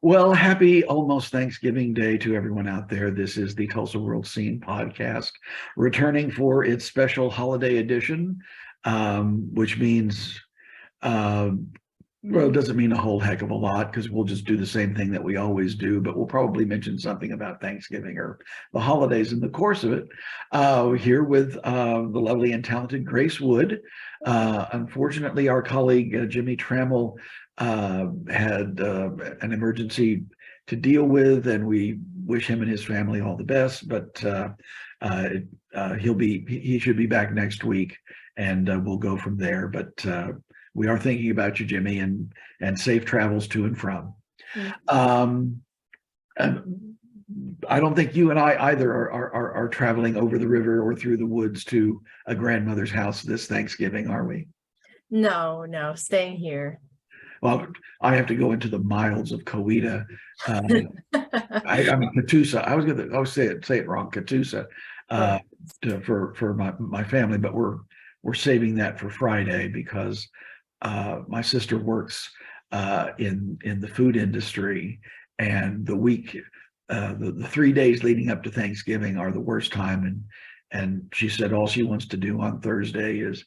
Well, happy almost Thanksgiving Day to everyone out there. This is the Tulsa World Scene podcast, returning for its special holiday edition, which means, uh, well, it doesn't mean a whole heck of a lot because we'll just do the same thing that we always do, but we'll probably mention something about Thanksgiving or the holidays in the course of it. We're here with the lovely and talented Grace Wood. Unfortunately, our colleague Jimmy Trammell had an emergency to deal with, and we wish him and his family all the best. But he should be back next week, and we'll go from there. But we are thinking about you, Jimmy, and safe travels to and from. Um, and I don't think you and I either are traveling over the river or through the woods to a grandmother's house this Thanksgiving, are we? No, staying here. Well, I have to go into the wilds of Coweta. I mean Catoosa. I was say it wrong, Catoosa, for my family, but we're saving that for Friday because my sister works in the food industry, and the 3 days leading up to Thanksgiving are the worst time, and she said all she wants to do on Thursday is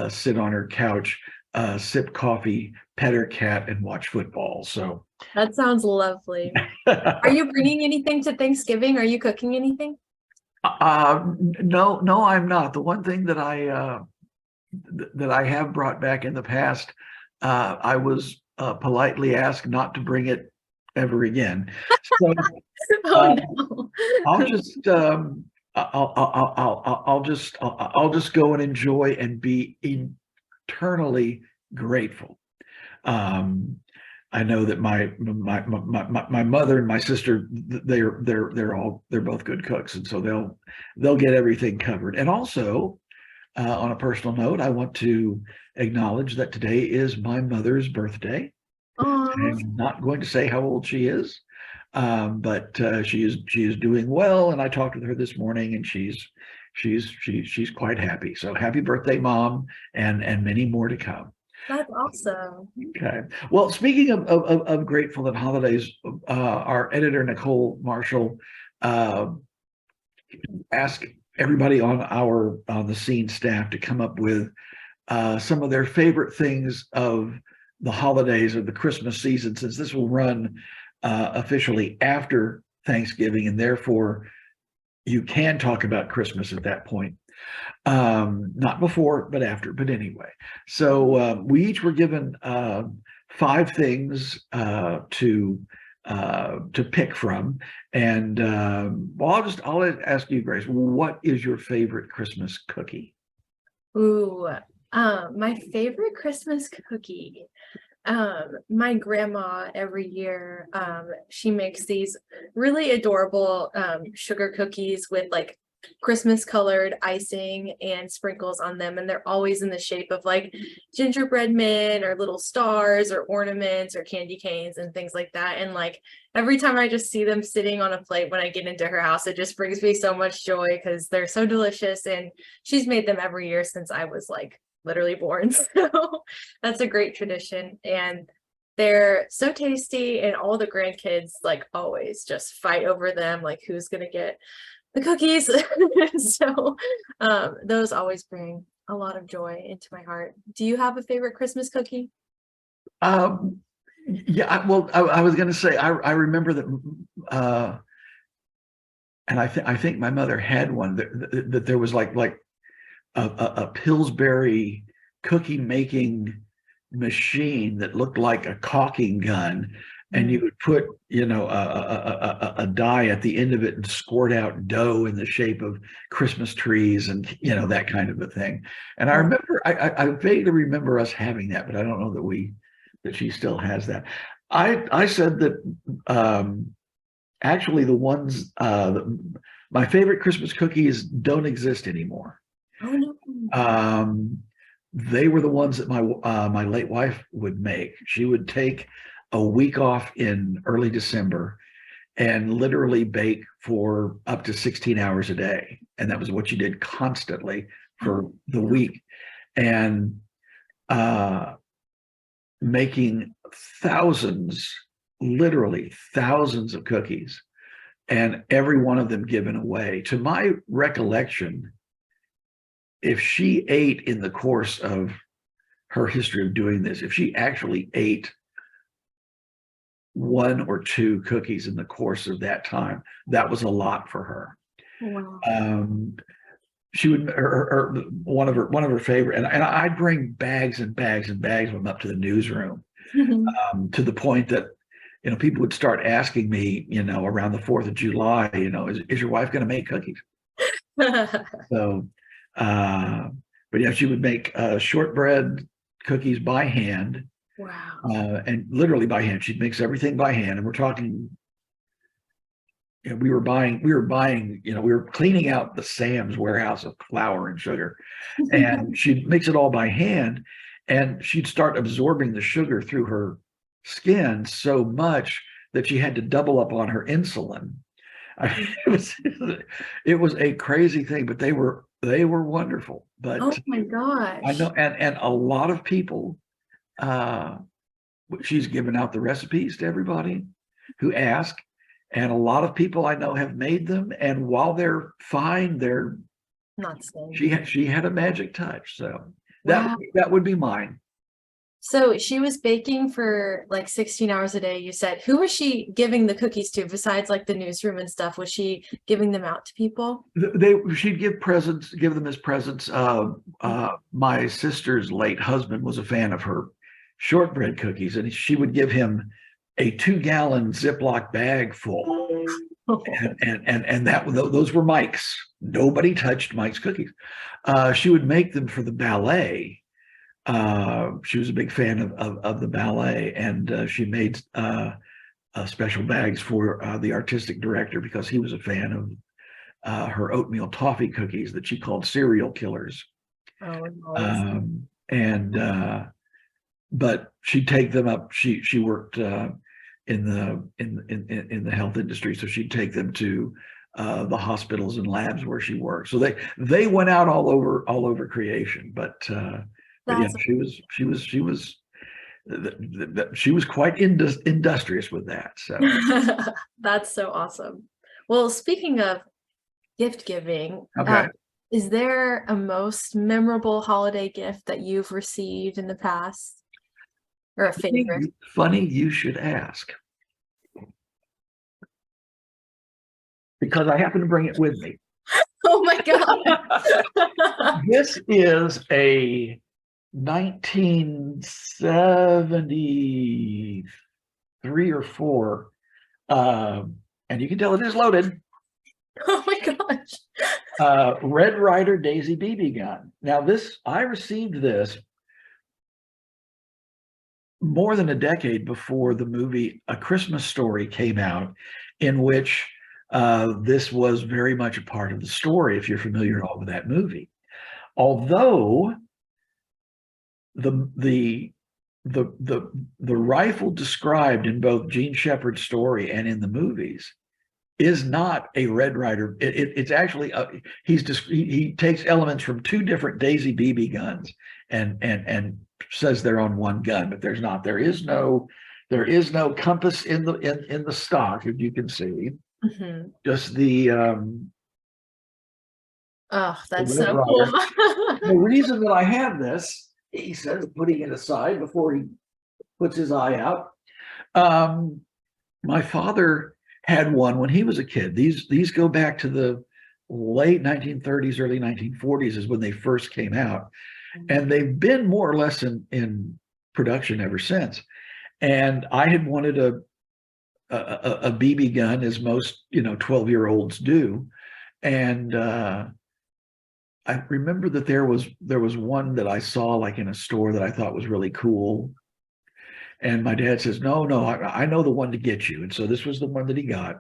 sit on her couch, sip coffee, pet her cat, and watch football. So that sounds lovely. Are you bringing anything to Thanksgiving? Are you cooking anything? No, I'm not. The one thing that I have brought back in the past, I was politely asked not to bring it ever again. So No. I'll just I'll just go and enjoy and be eternally grateful. I know that my mother and my sister, they're both good cooks, and so they'll get everything covered. And also, on a personal note, I want to acknowledge that today is my mother's birthday. I'm not going to say how old she is, but she is doing well. And I talked with her this morning, and she's quite happy. So happy birthday, Mom, and many more to come. That's awesome. Okay. Well, speaking of grateful and holidays, our editor Nicole Marshall asked everybody on the scene staff to come up with some of their favorite things of the holidays or the Christmas season, since this will run officially after Thanksgiving, and therefore you can talk about Christmas at that point. Not before, but after. But anyway, so we each were given 5 things to pick from, and well, I'll ask you, Grace, what is your favorite Christmas cookie? Ooh, my favorite Christmas cookie. My grandma every year, she makes these really adorable sugar cookies with like Christmas colored icing and sprinkles on them, and they're always in the shape of like gingerbread men or little stars or ornaments or candy canes and things like that. And like every time I just see them sitting on a plate when I get into her house, it just brings me so much joy because they're so delicious, and she's made them every year since I was like literally born. So that's a great tradition, and they're so tasty, and all the grandkids like always just fight over them, like who's gonna get the cookies. So those always bring a lot of joy into my heart. Do you have a favorite Christmas cookie? Yeah, well, I was going to say I remember that, and I think my mother had one that there was like a Pillsbury cookie making machine that looked like a caulking gun, and you would put a die at the end of it and squirt out dough in the shape of Christmas trees and that kind of a thing. And I remember I vaguely remember us having that, but I don't know that she still has that. I said that actually the ones my favorite Christmas cookies don't exist anymore. Oh no. They were the ones that my late wife would make. She would take a week off in early December and literally bake for up to 16 hours a day. And that was what she did constantly for the week. And making thousands literally thousands of cookies, and every one of them given away. To my recollection, if she ate in the course of her history of doing this, if she actually ate one or two cookies in the course of that time, that was a lot for her. Wow. She would, or one of her favorite, and I'd bring bags and bags and bags of them up to the newsroom, to the point that, you know, people would start asking me, you know, around the 4th of July, you know, is your wife going to make cookies? So, but yeah, she would make shortbread cookies by hand, Wow. and literally by hand. She'd mix everything by hand, and we're talking, you know, we were buying, you know, we were cleaning out the Sam's warehouse of flour and sugar, and she'd mix it all by hand, and she'd start absorbing the sugar through her skin so much that she had to double up on her insulin. I mean, it was a crazy thing, but they were wonderful. But Oh my I gosh. know, and a lot of people, she's given out the recipes to everybody who ask, and a lot of people I know have made them, and while they're fine, they're Not staying. she had a magic touch. So Wow. that would be mine. So she was baking for like 16 hours a day, you said. Who was she giving the cookies to besides like the newsroom and stuff? Was she giving them out to people? She'd give presents, give them as presents. My sister's late husband was a fan of her shortbread cookies, and she would give him a 2-gallon Ziploc bag full, and those were Mike's. Nobody touched Mike's cookies. She would make them for the ballet. She was a big fan of the ballet, and she made special bags for the artistic director because he was a fan of her oatmeal toffee cookies that she called serial killers. Oh, nice. And but she'd take them up. She worked in the health industry, so she'd take them to the hospitals and labs where she worked. So they went out all over creation. But yeah, That's she was quite industrious with that. So that's so awesome. Well, speaking of gift giving, okay, is there a most memorable holiday gift that you've received in the past, or a favorite? funny you should ask, because I happen to bring it with me. Oh my God. This is a 1973 or 4, and you can tell it is loaded. Oh my gosh. Red Ryder Daisy BB gun. Now I received this more than a decade before the movie A Christmas Story came out, in which this was very much a part of the story, if you're familiar at all with that movie. Although the rifle described in both Gene Shepard's story and in the movies is not a Red Ryder. It's actually he takes elements from 2 different Daisy BB guns and says they're on one gun, but there's not. There is no compass in the stock, as you can see. Mhm. Just the Oh, that's Red so cool. Ryder. The reason that I have this, he says, putting it aside before he puts his eye out. My father had one when he was a kid. These go back to the late 1930s, early 1940s is when they first came out, and they've been more or less in production ever since. And I had wanted a BB gun, as most 12-year-olds do, and I remember that there was one that I saw like in a store that I thought was really cool. And my dad says, no, I know the one to get you. And so this was the one that he got.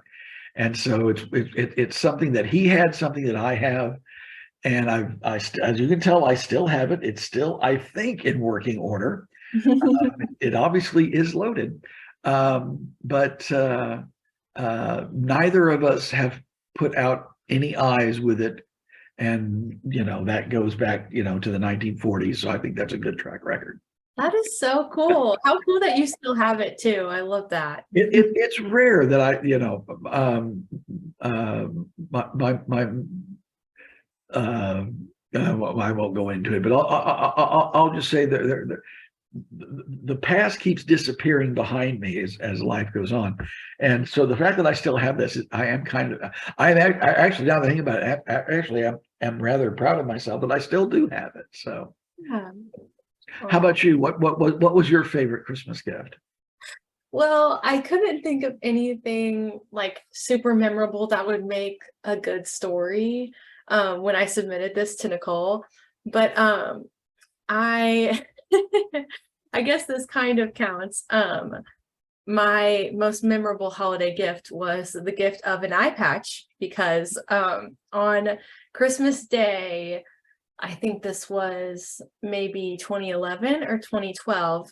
And so it's something that he had, something that I have. And as you can tell, I still have it. It's still, I think, in working order. It obviously is loaded. But neither of us have put out any eyes with it. And, that goes back, to the 1940s. So I think that's a good track record. That is so cool. How cool that you still have it too. I love that. It's rare that I, my uh, well, I won't go into it, but I'll just say that the past keeps disappearing behind me as life goes on, and so the fact that I still have this, I am kind of, I actually, now that I think about it, actually, I'm rather proud of myself that I still do have it. So, Yeah. how Aw. about you? What was your favorite Christmas gift? Well, I couldn't think of anything like super memorable that would make a good story when I submitted this to Nicole. But I I guess this kind of counts. My most memorable holiday gift was the gift of an eye patch because on Christmas Day, I think this was maybe 2011 or 2012.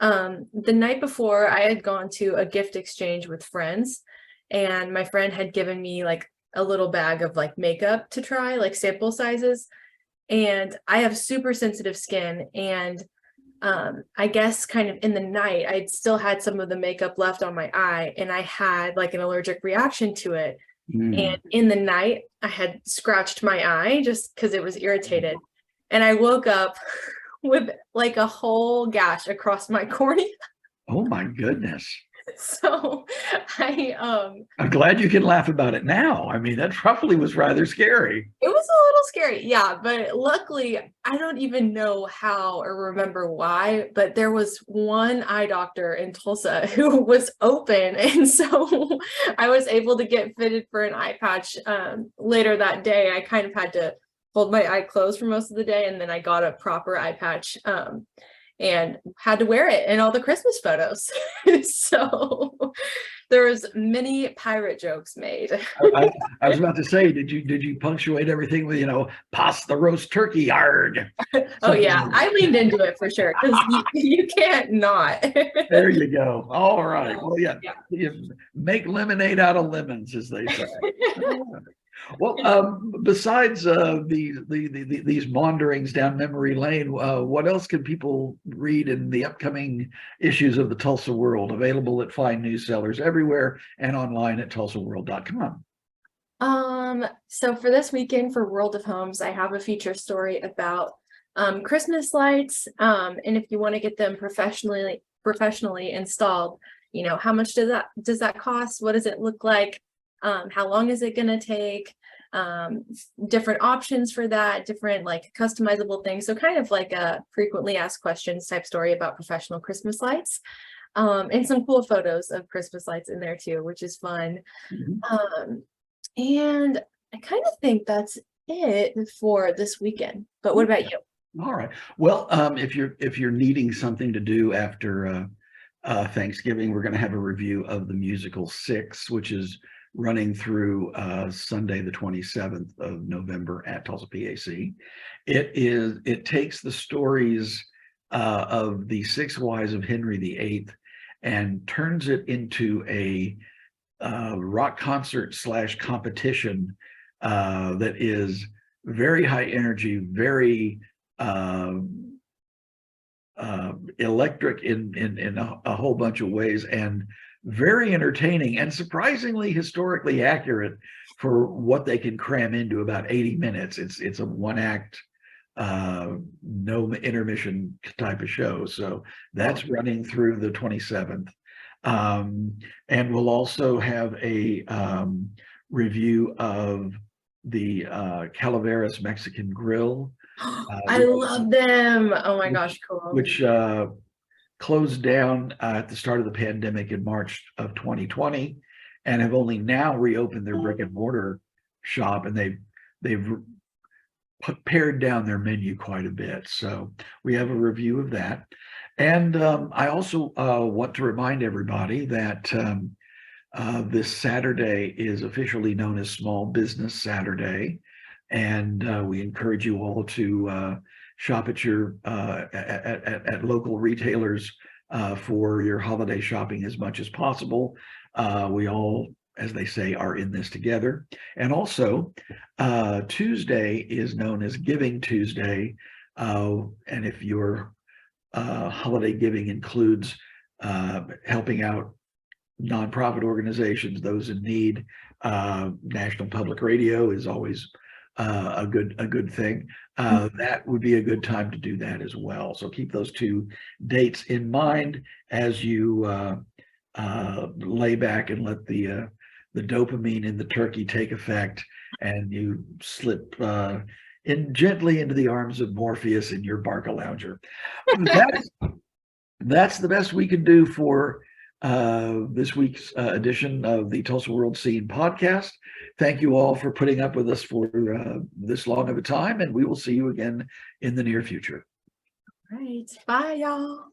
The night before, I had gone to a gift exchange with friends, and my friend had given me like a little bag of like makeup to try, like sample sizes. And I have super sensitive skin, and I guess kind of in the night, I'd still had some of the makeup left on my eye, and I had like an allergic reaction to it. And Mm. in the night, I had scratched my eye just because it was irritated. And I woke up with like a whole gash across my cornea. Oh my goodness. So I I'm glad you can laugh about it now. I mean, that probably was rather scary. it was a little scary, yeah, but luckily I don't even know how or remember why, but there was one eye doctor in Tulsa who was open, and so I was able to get fitted for an eye patch later that day. I kind of had to hold my eye closed for most of the day, and then I got a proper eye patch and had to wear it in all the Christmas photos. So there was many pirate jokes made. I, I was about to say, did you punctuate everything with, pass the roast turkey, yard? Oh Something yeah, like I leaned into it for sure because you can't not. there you go. All right. Well, yeah, Yeah. you make lemonade out of lemons, as they say. Well, besides these maunderings down memory lane, what else can people read in the upcoming issues of the Tulsa World, available at fine news sellers everywhere and online at tulsaworld.com? So for this weekend for World of Homes, I have a feature story about Christmas lights. And if you want to get them professionally installed, how much does that cost? What does it look like? How long is it gonna take? Different options for that, different like customizable things. So kind of like a frequently asked questions type story about professional Christmas lights. And some cool photos of Christmas lights in there too, which is fun. Mhm. Um, and I kind of think that's it for this weekend. But what about you? All right. Well, if you're needing something to do after Thanksgiving, we're going to have a review of the musical Six, which is running through Sunday, the 27th of November at Tulsa PAC. It takes the stories of the six wives of Henry VIII and turns it into a rock concert slash competition that is very high energy, very uh, electric in a whole bunch of ways, and very entertaining and surprisingly historically accurate for what they can cram into about 80 minutes. It's a one act, no intermission type of show. So Oh, that's running through the 27th. Um, and we'll also have a review of the Calaveras Mexican Grill, I love them. Oh my gosh, which cool. which closed down at the start of the pandemic in March of 2020, and have only now reopened their brick and mortar shop, and they've pared down their menu quite a bit. So we have a review of that. And I also want to remind everybody that this Saturday is officially known as Small Business Saturday, and we encourage you all to shop at your at local retailers for your holiday shopping as much as possible. We all, as they say, are in this together. And also, Tuesday is known as Giving Tuesday, and if you're holiday giving includes helping out nonprofit organizations, those in need. National Public Radio is always a good thing. That would be a good time to do that as well. So keep those two dates in mind as you lay back and let the dopamine in the turkey take effect, and you slip in gently into the arms of Morpheus in your Barcalounger. That's the best we can do for this week's edition of the Tulsa World Scene podcast. Thank you all for putting up with us for this long of a time, and we will see you again in the near future. All right. Bye, y'all.